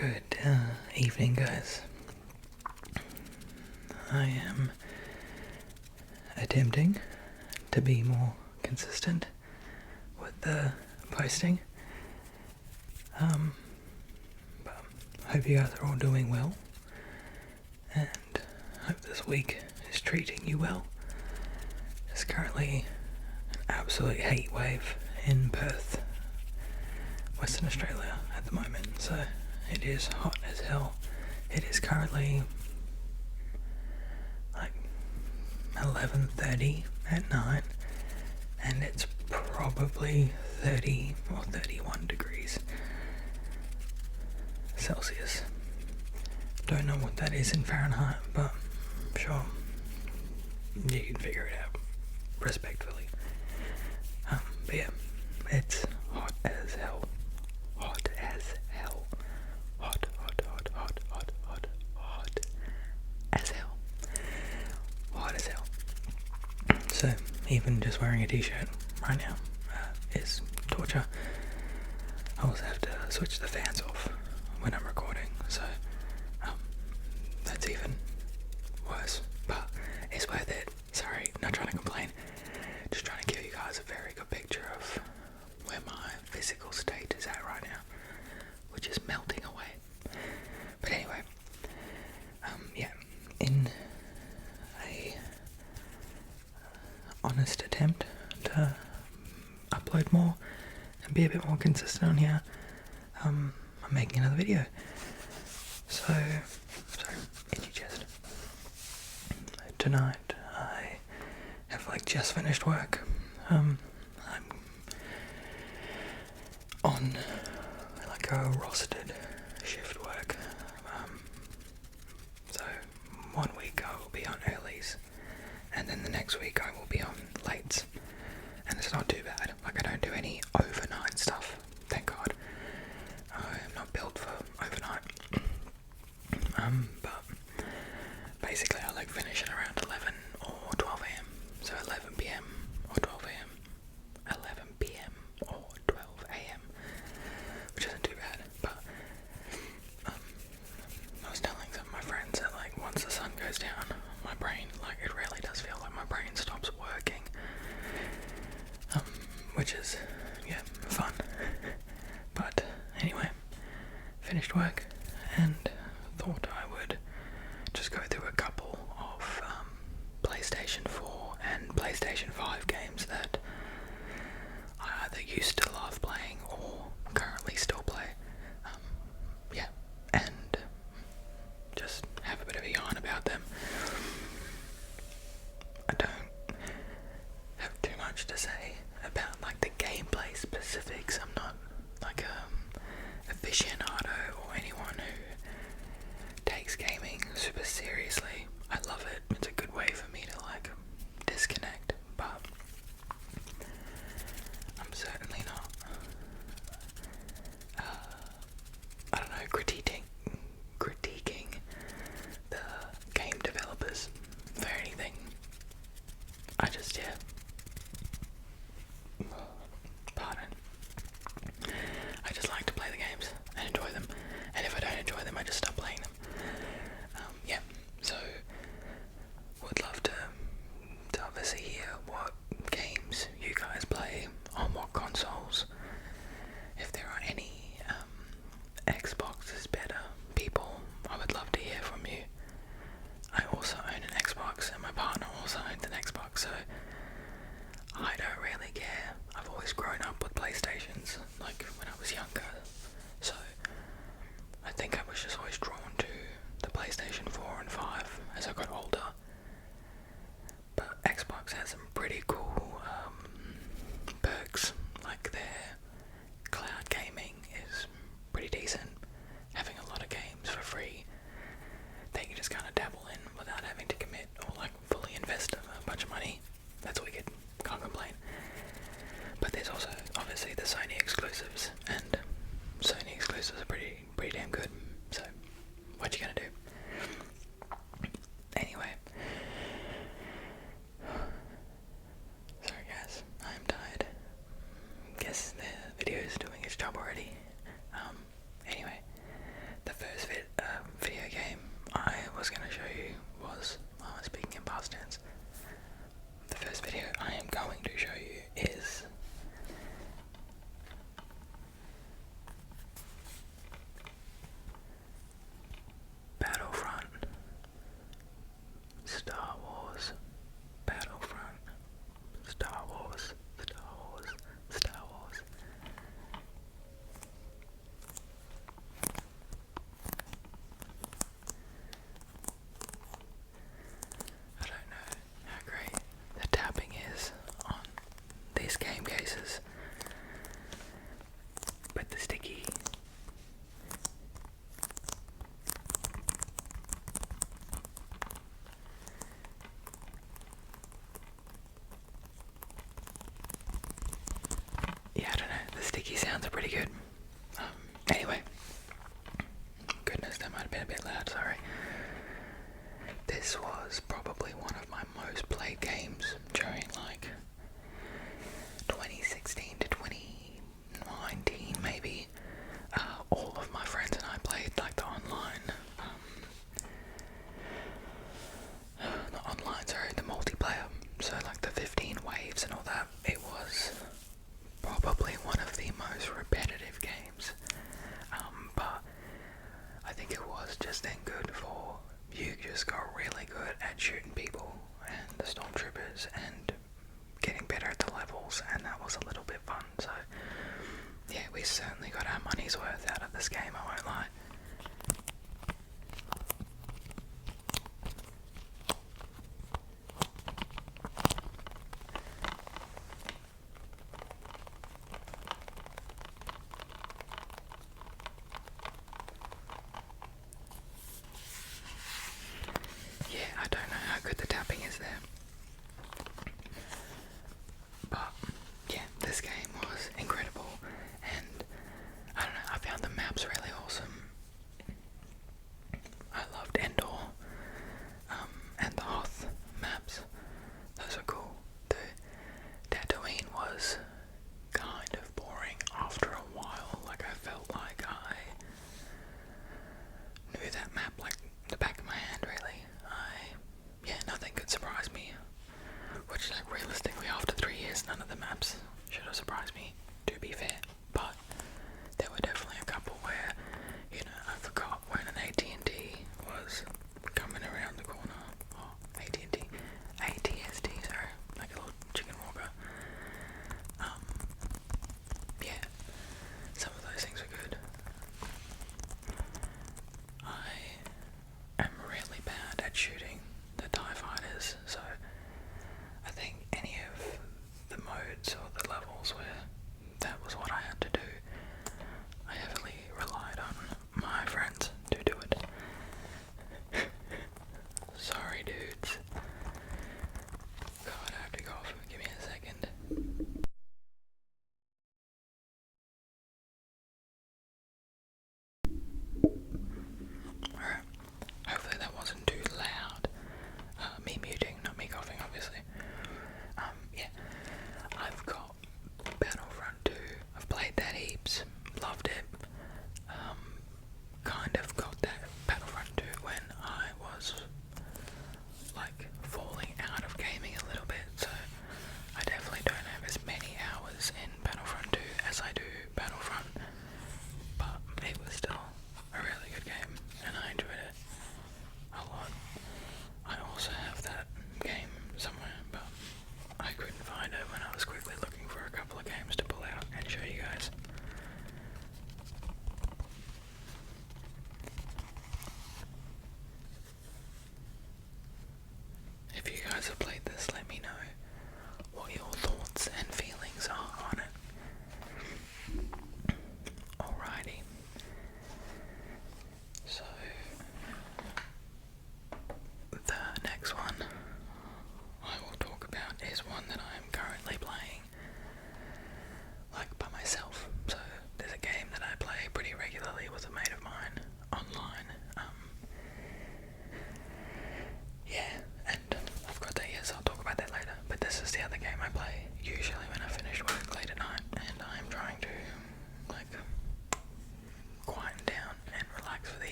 Good evening, guys. I am attempting to be more consistent with the posting. But I hope you guys are all doing well, and hope this week is treating you well. There's currently an absolute heat wave in Perth, Western Australia at the moment, so it is hot as hell. It is currently like 11:30 at night, and it's probably 30 or 31 degrees Celsius. Don't know what that is in Fahrenheit, but I'm sure you can figure it out respectfully. But yeah, it's hot as hell. Hot as hell. Hot as hell. Hot as hell. So, even just wearing a t-shirt right now is torture. I also have to switch the fans off when I'm recording, so that's even worse, but it's worth it. Sorry, not trying to complain. Just trying to give you guys a very good picture of where my physical state is at right now, which is melting away. But anyway, yeah, in a honest attempt to upload more and be a bit more consistent on here, I'm making another video. So, sorry, itchy chest. Tonight I have just finished work. I'm on a rostered shift work. So 1 week I will be on earlies, and then the next week I will be on lates. And it's not too bad. I don't do any overnight stuff, thank God. I'm not built for overnight. But basically I finish at around 11 or 12 a.m. So 11 p.m. or 12 a.m. 11 p.m. or 12 a.m. which isn't too bad. But I was telling some of my friends that once the sun goes down, my brain, it really does feel like my brain stops working. Which is, yeah, fun. But anyway, finished work and thought I would just go through a couple of PlayStation 4 and PlayStation 5 games that I either used to love playing or currently still play. Yeah, and just have a bit of a yarn about them. I don't have too much to say about the gameplay specifics. I'm not a aficionado or anyone who takes gaming super seriously. I love it. It's a good way for me to disconnect, but I'm certainly not I don't know, critiquing the game developers for anything. I just, yeah. Pardon. I just like to play the games and enjoy them. And if I don't enjoy them, I just stop playing them. Yeah, so would love to obviously hear what games you guys play on what consoles. If there are any Xbox is better people, I would love to hear from you. I also own an Xbox, and my partner also owns an Xbox, so I don't really care. I've always grown up with PlayStations, when I was younger, so I think I was just always drawn to the PlayStation 4 and 5 as I got older. But Xbox has some pretty cool perks, their cloud gaming is pretty decent. Having a lot of games for free that you just kind of dabble in without having to commit or fully invest a bunch of money. That's wicked. Can't complain. But there's also obviously the Sony exclusives, and Sony exclusives are pretty damn good. So what you gonna do? Anyway. Sorry guys, I'm tired. Guess the video is doing its job already. Anyway, the sticky sounds are pretty good. Anyway, goodness, that might have been a bit loud, sorry. This was probably one of my most played games during like 2016 to 2019 maybe. All of my friends and I played like the online, the multiplayer, so like the 15 waves and all that. It was probably one of the most repetitive games, but I think it was just then good for you. Just got really good at shooting people and the stormtroopers and getting better at the levels, and that was a little bit fun. So yeah, we certainly got our money's worth out of this game, I won't lie. Yeah, I don't know how good the tapping is there, but yeah, this game was incredible, and I don't know, I found the maps really awesome.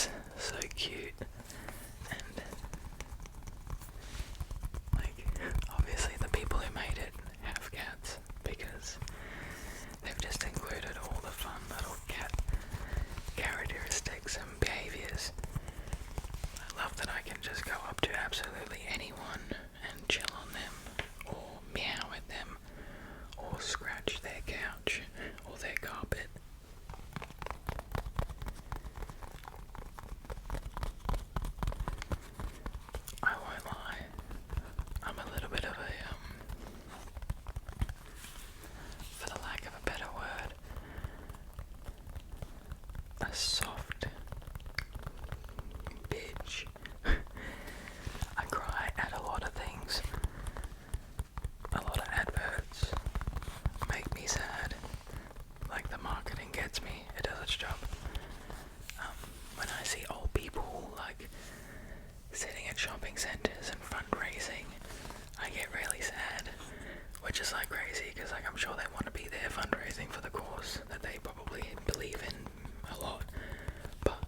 it's so cute, and like obviously the people who made it have cats because they've just included all the fun little cat characteristics and behaviours. I love that I can just go up to absolutely anyone and chill on them, or meow at them, or scratch their couch or their carpet. I won't lie, I'm a little bit of a, for the lack of a better word, a soft bitch. I cry at a lot of things. A lot of adverts make me sad. Like, the marketing gets me, it does its job. When I see old people like sitting at shopping centres and fundraising, I get really sad, which is like crazy because like I'm sure they want to be there fundraising for the cause that they probably believe in a lot, but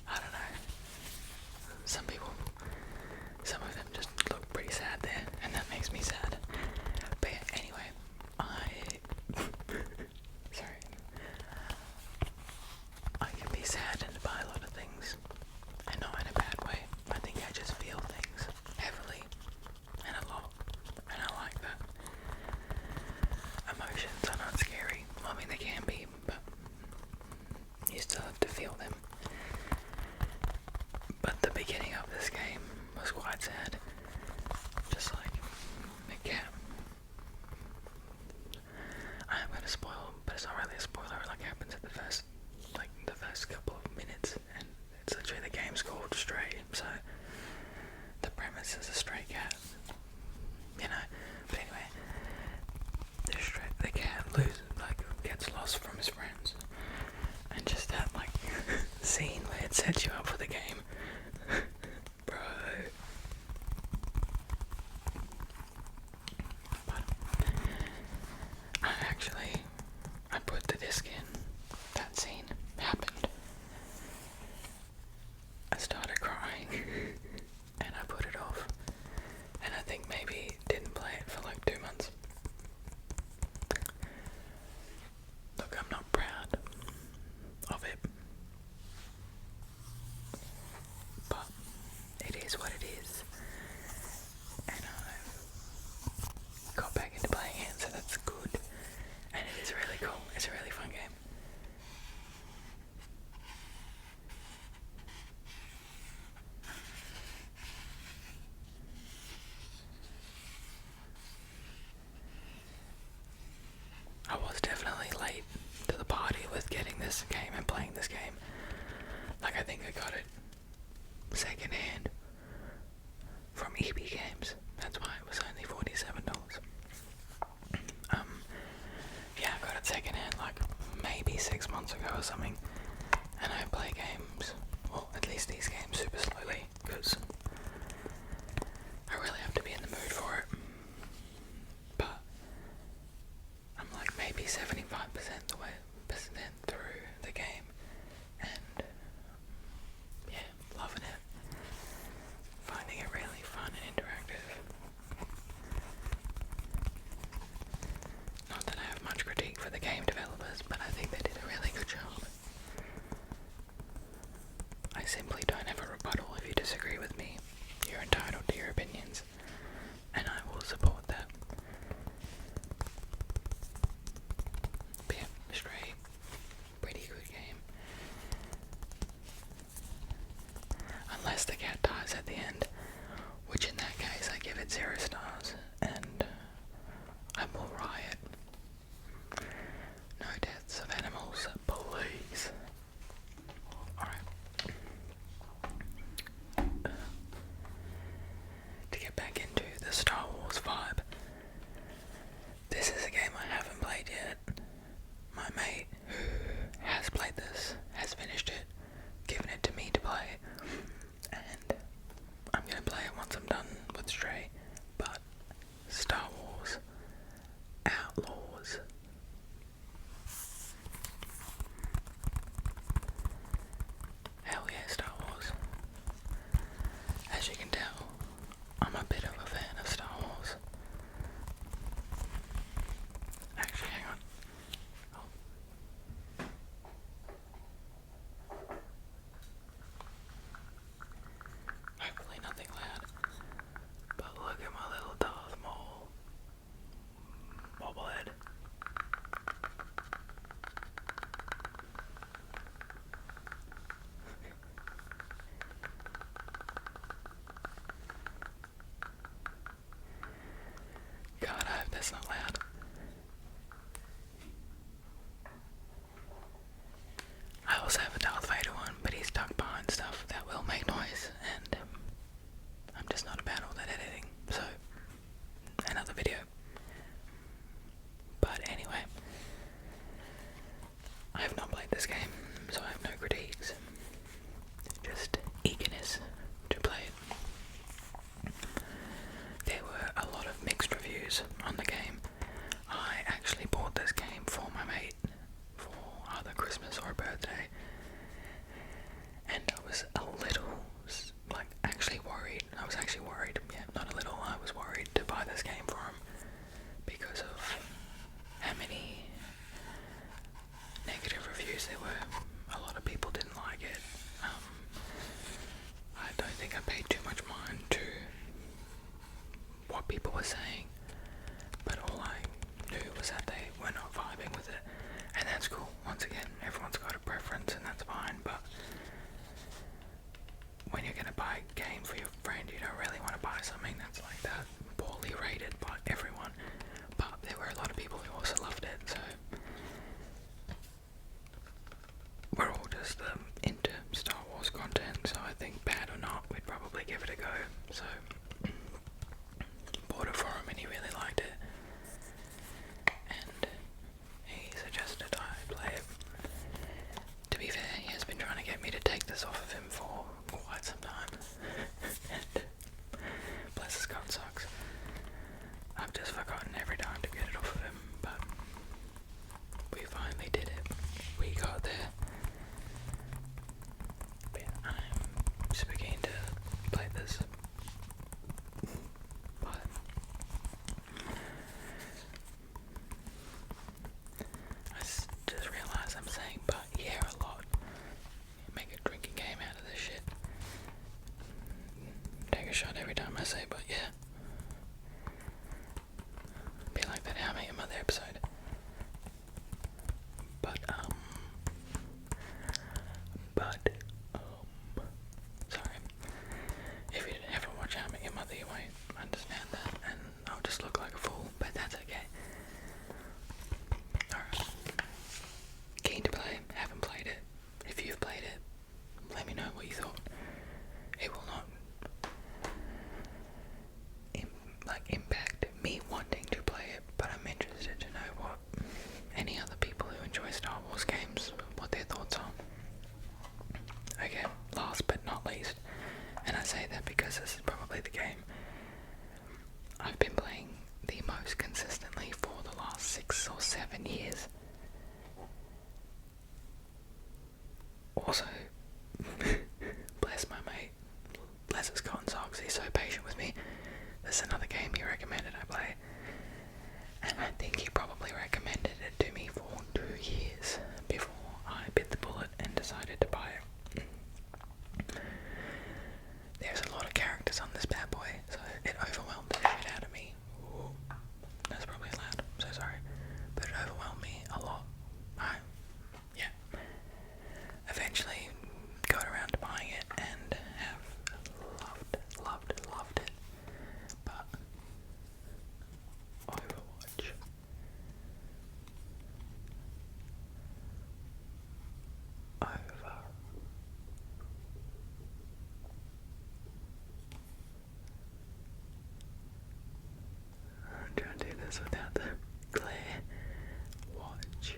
I don't know, some of them just look pretty sad there, and that makes me sad. But yeah, anyway, sorry, I can be saddened by a lot of things, and not in a bad way. I think I just feel things heavily and a lot, and I like that. Emotions are not scary. I mean, they can be, but you still have to feel them. But the beginning of this game was quite sad. Just like a cat. I am going to spoil, but it's not really a spoiler. It like happens at the first couple of minutes, and it's literally the game's called Stray, so the premise is a stray cat, you know. But anyway, the cat gets lost from his friends, and just that like scene where it sets you up for the game, bro. But I put the disc in. That scene happened. I started crying, and I put it off, and I think maybe didn't play it for like 2 months. Look, I'm not proud of it, but it is what it is, and I've got back into playing it, so that's good, and it is really cool. It's a really fun game. I was definitely late to the party with getting this game and playing this game. Like, I think I got it second hand from EB Games. That's why it was only $47. Yeah, I got it second hand like maybe 6 months ago or something. And I play games, well, at least these games, super slowly, because I really have to be in the mood for it. But I'm like maybe 75% the way through the game, and yeah, loving it. Finding it really fun and interactive. Not that I have much critique for the game developers, but I think they did a really good job. I simply don't have a rebuttal. If you disagree with me, you're entitled to your opinions, and I will support that. But yeah, Stray, pretty good game. Unless the cat dies at the end, which in that case I give it 0 stars, and I will riot. No deaths of animals, please. Alright. To get back into the Star Wars vibe, this is a game I haven't played yet. My mate, who has played this, has finished it, given it to me to play, and I'm gonna play it once I'm done with Stray. But that's not loud. I also have a Darth Vader one, but he's tucked behind stuff that will make noise, and I'm just not about all that editing, so another video. But anyway, I have not played this game, so I have no critiques, just eagerness to play it. There were a lot of mixed reviews on the game. I actually bought this game for my mate for either Christmas or a birthday, and I was a little, actually worried. I was actually worried, yeah, not a little, I was worried to buy this game for him because of how many negative reviews there were. A lot of people didn't like it. I don't think I paid too much mind to what people were saying, but all I knew was that they were not vibing with it, and that's cool. Once again, everyone's got a preference, and that's fine, but when you're gonna buy a game for your friend, you don't really want to buy something that's like that poorly rated by everyone. But there were a lot of people who also loved it, so we're all just into Star Wars content, so I think bad or not, we'd probably give it a go. So bought it for him and he really liked it, and he suggested I play it. To be fair, he has been trying to get me to take this off of him for quite some time, and bless his cotton socks, I've just forgotten every time to get it off of him, but we finally did it. We got there. But yeah, I'm super keen to play this. But I just realised I'm saying but yeah a lot. Make a drinking game out of this shit. Take a shot every time I say but yeah. Be like that How I Met Your Mother episode. But sorry. If you haven't watched How I Met Your Mother, you won't understand that, and I'll just look like a fool, but that's okay. Alright. Keen to play, haven't played it. If you've played it, let me know what you thought. It will not impact me wanting to play it, but I'm interested to know what any other people who enjoy Star Wars games, what their thoughts are. Okay, last but not least, and I say that because this is probably the game I've been playing the most consistently for the last 6 or 7 years. Also, bless my mate, bless his cotton socks, he's so patient with me. There's another game he recommended I play, and I think he probably recommended it to me for 2 years before I bit the bullet and decided to buy it. There's a lot of characters on this bad boy, so it overwhelmed the shit out of me. Ooh, that's probably loud, so sorry, but it overwhelmed me a lot. Yeah, eventually got around to buying it and have loved it. But Overwatch. I'm trying to do this without the glare. Watch.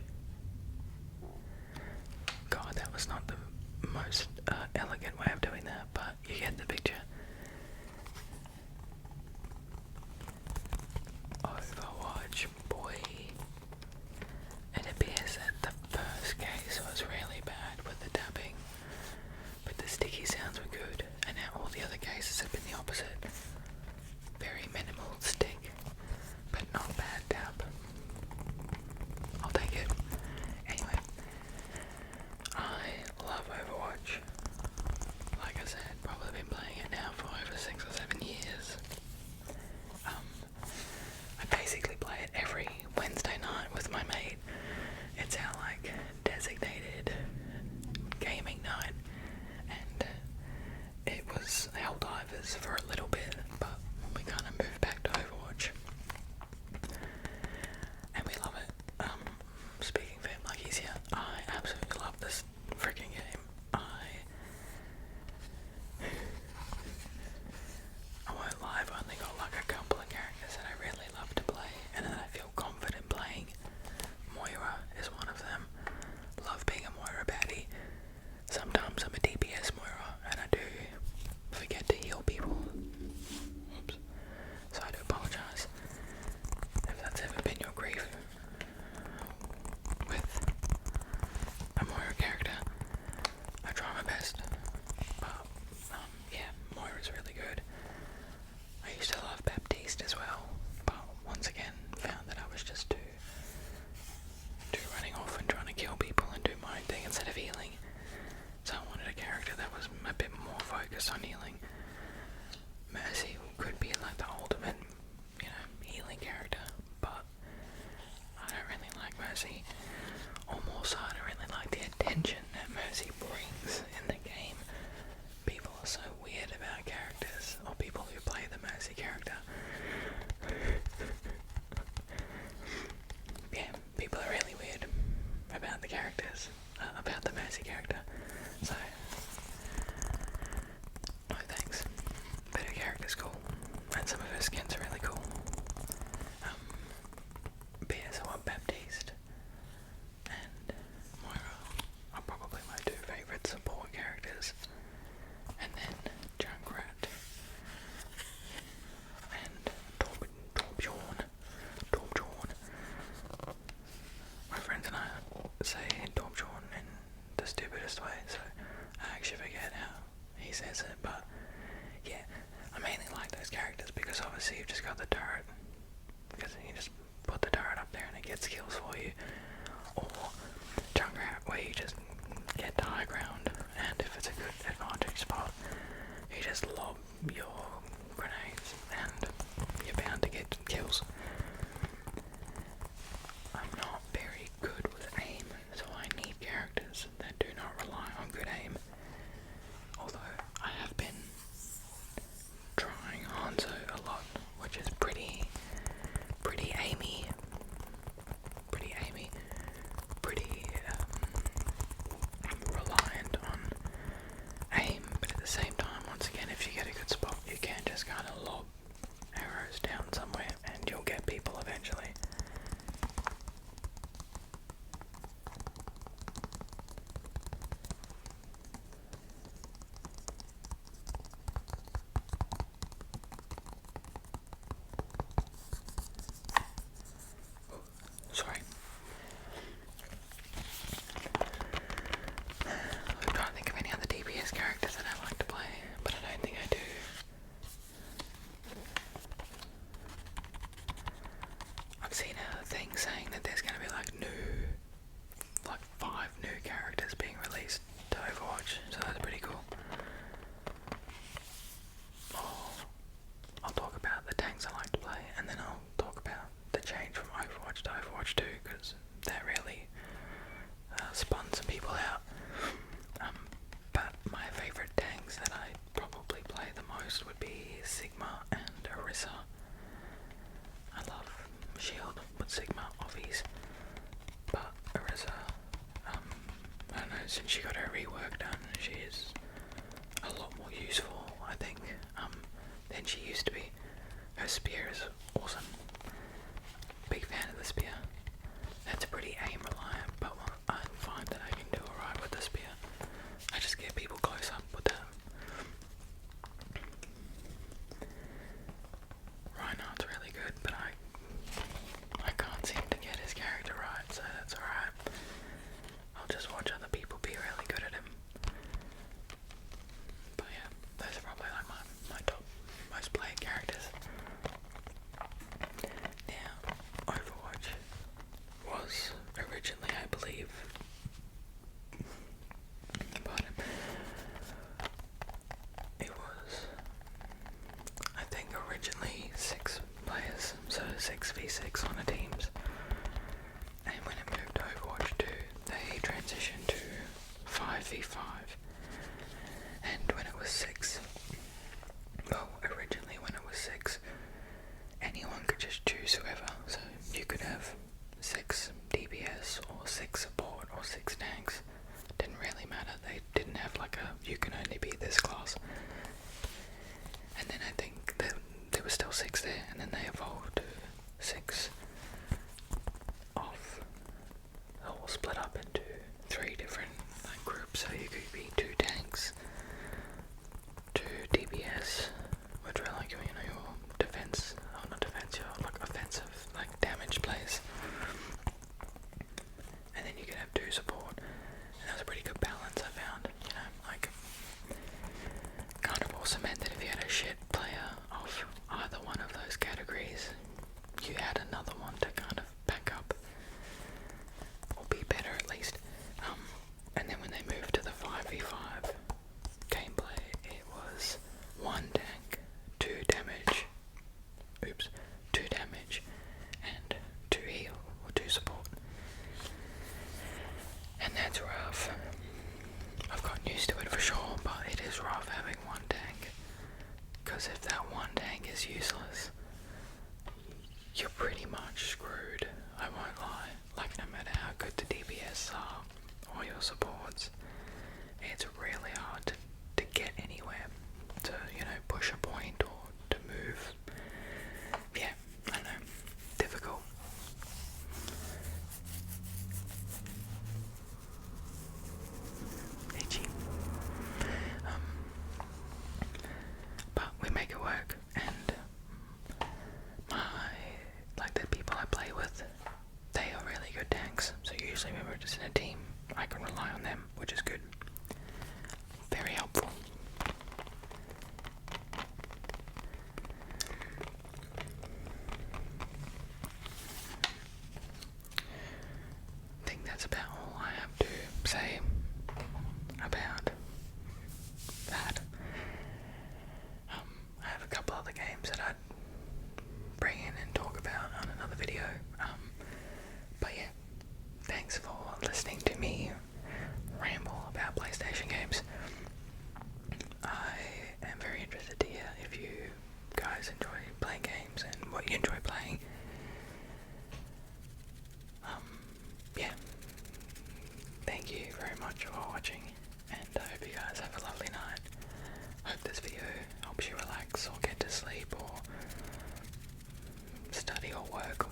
God, that was not the most elegant way of doing that, but you get the picture. Overwatch, boy. It appears that the first case was really bad with the tapping, but the sticky sounds were good, and now all the other cases have been the opposite. Very minimal stick, but not bad tap. I'll take it. Anyway, I love Overwatch. Like I said, probably been playing it now for over 6 or 7 years. I basically play it every Wednesday night with my mate. It's our designated gaming night, and it was Helldivers for a little bit, but we kind of moved back to Overwatch. focused on healing. Mercy could be like the ultimate, healing character, but I don't really like Mercy. Or more so, I don't really like the attention that Mercy brings in the game. People are so weird about characters, or people who play the Mercy character. Yeah, people are really weird about the characters, about the Mercy character. So, no thanks. But her character's cool, and some of her skins are really cool. PS4 Baptiste and Moira are probably my two favourite support characters. And then Junkrat and Torbjorn. My friends and I say Torbjorn in the stupidest way, so I actually forget how he says it, but yeah, I mainly like those characters because obviously you've just got the turret, because you just put the turret up there and it gets kills for you, or Junkrat where you just get to high ground, and if it's a good advantage spot, you just lob your grenades and you're bound to get kills. I'm not very good with aim, so I need characters that do not rely on good aim. Although I have been trying Hanzo a lot, which is pretty aimy, pretty reliant on aim, but at the same time, once again, if you get a good spot, you can just kind of lob arrows down somewhere and you'll get people eventually. Sorry. I'm trying to think of any other DPS characters that I like to play, but I don't think I do. I've seen a thing saying that there's going to be like 5 new characters being released to Overwatch, so that's pretty cool. I'll talk about the tanks I like to play, and then I'll talk about the change from Overwatch to Overwatch 2, because that really spun some people out. But my favourite tanks that I probably play the most would be Sigma and Orisa. I love Shield with Sigma offies, but Orisa, I don't know, since she got her rework done, she is a lot more useful, I think, than she used to be. Her spear is awesome. Big fan of the spear. That's pretty aim reliant, but I find that I can do alright with the spear. I just get people close up with that. Reinhardt's really good, but I can't seem to get his character right, so that's alright. I'll just watch other people be really good at him. But yeah, those are probably like my top most played characters. Now, Overwatch was originally, I believe, it was, I think originally 6 players, so 6v6 on the teams, and when it moved to Overwatch 2, they transitioned to 5v5, and when it was 6, originally when it was 6, anyone could just choose whoever, so you could have 6 DPS or 6 support or 6 tanks, didn't really matter, they didn't have like you can only be this class. And then I think that there was still 6 there, and then they evolved to 6 off, or split up into 3 different groups, so you could be 2 tanks, 2 DPS, which were like, your defense, not defense, your offensive, damage plays, and then you could have 2 support, and that was a pretty good balance I found, kind of all cemented if you had a shit player of either one of those categories, you had another one to kind of back up, or be better at least. And then when they moved to the 5v5, guys have a lovely night. Hope this video helps you relax or get to sleep or study or work or